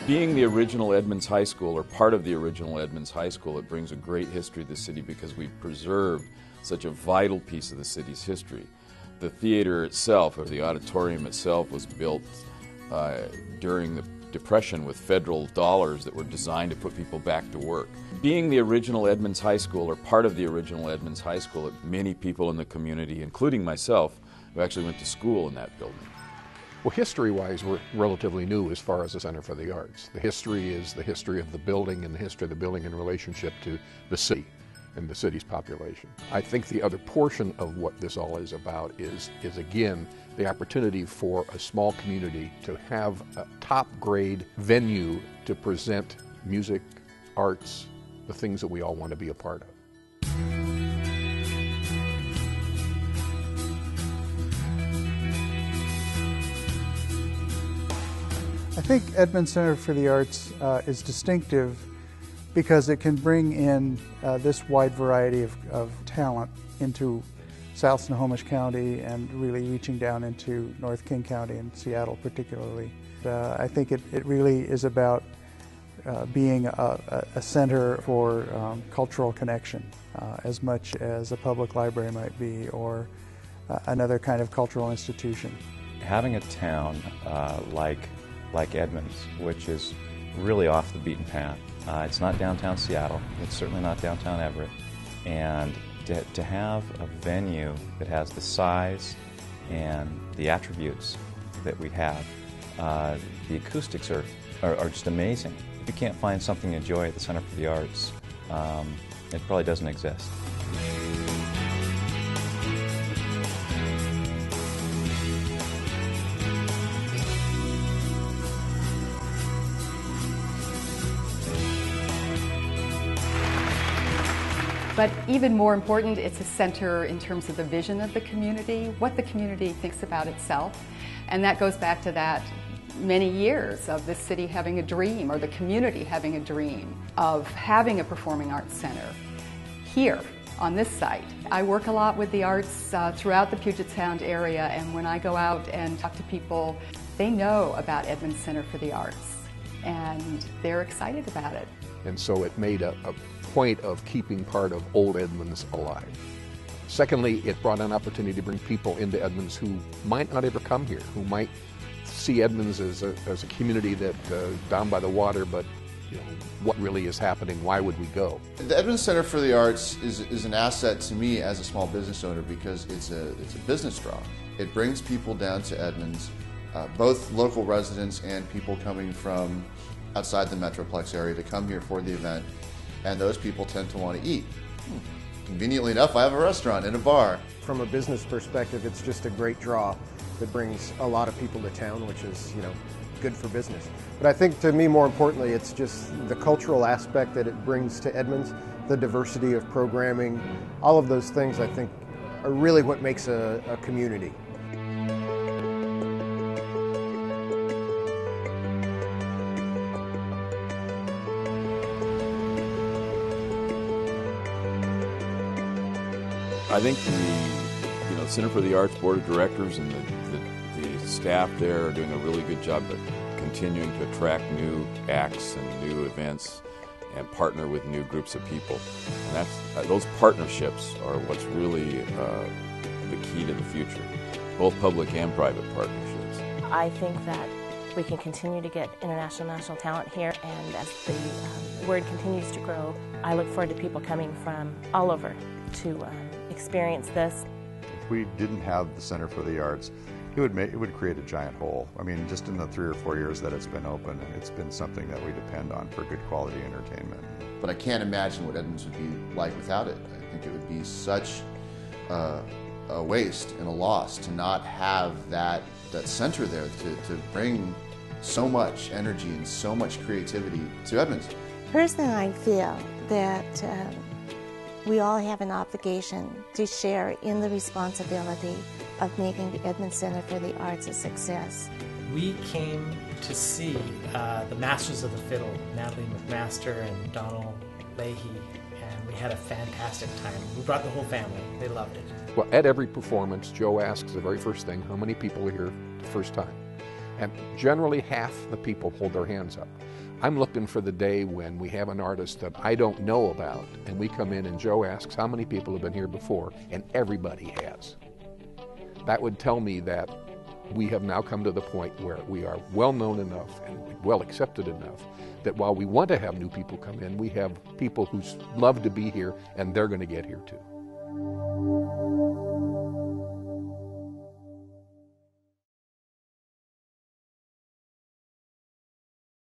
Being the original Edmonds High School, or part of the original Edmonds High School, it brings a great history to the city because we've preserved such a vital piece of the city's history. The theater itself, or the auditorium itself, was built during the Depression with federal dollars that were designed to put people back to work. Being the original Edmonds High School, or part of the original Edmonds High School, many people in the community, including myself, who actually went to school in that building. Well, history-wise, we're relatively new as far as the Center for the Arts. The history is the history of the building and the history of the building in relationship to the city and the city's population. I think the other portion of what this all is about is again, the opportunity for a small community to have a top-grade venue to present music, arts, the things that we all want to be a part of. I think Edmonds Center for the Arts is distinctive because it can bring in this wide variety of talent into South Snohomish County and really reaching down into North King County and Seattle particularly. I think it really is about being a center for cultural connection as much as a public library might be, or another kind of cultural institution. Having a town like Edmonds, which is really off the beaten path. It's not downtown Seattle, it's certainly not downtown Everett, and to have a venue that has the size and the attributes that we have, the acoustics are just amazing. If you can't find something to enjoy at the Center for the Arts, it probably doesn't exist. But even more important, it's a center in terms of the vision of the community, what the community thinks about itself. And that goes back to that many years of this city having a dream, or the community having a dream of having a performing arts center here on this site. I work a lot with the arts throughout the Puget Sound area, and when I go out and talk to people, they know about Edmonds Center for the Arts, and they're excited about it. And so it made a point of keeping part of old Edmonds alive. Secondly, it brought an opportunity to bring people into Edmonds who might not ever come here, who might see Edmonds as a community that down by the water, but you know, what really is happening? Why would we go? The Edmonds Center for the Arts is an asset to me as a small business owner because it's a business draw. It brings people down to Edmonds, both local residents and people coming from outside the Metroplex area to come here for the event, and those people tend to want to eat. Conveniently enough, I have a restaurant and a bar. From a business perspective, it's just a great draw that brings a lot of people to town, which is, you know, good for business. But I think to me, more importantly, it's just the cultural aspect that it brings to Edmonds, the diversity of programming, all of those things I think are really what makes a community. I think the Center for the Arts Board of Directors and the staff there are doing a really good job of continuing to attract new acts and new events and partner with new groups of people. And those partnerships are what's really the key to the future, both public and private partnerships. I think that we can continue to get international, national talent here, and as the word continues to grow, I look forward to people coming from all over to experience this. If we didn't have the Center for the Arts, it would create a giant hole. I mean, just in the 3 or 4 years that it's been open, it's been something that we depend on for good quality entertainment. But I can't imagine what Edmonds would be like without it. I think it would be such a waste and a loss to not have that center there to bring so much energy and so much creativity to Edmonds. Personally, I feel that we all have an obligation to share in the responsibility of making the Edmonds Center for the Arts a success. We came to see the Masters of the Fiddle, Natalie McMaster and Donald Leahy, and we had a fantastic time. We brought the whole family. They loved it. Well, at every performance, Joe asks the very first thing, how many people are here the first time? And generally half the people hold their hands up. I'm looking for the day when we have an artist that I don't know about, and we come in and Joe asks how many people have been here before, and everybody has. That would tell me that we have now come to the point where we are well known enough and well accepted enough that while we want to have new people come in, we have people who love to be here, and they're going to get here too.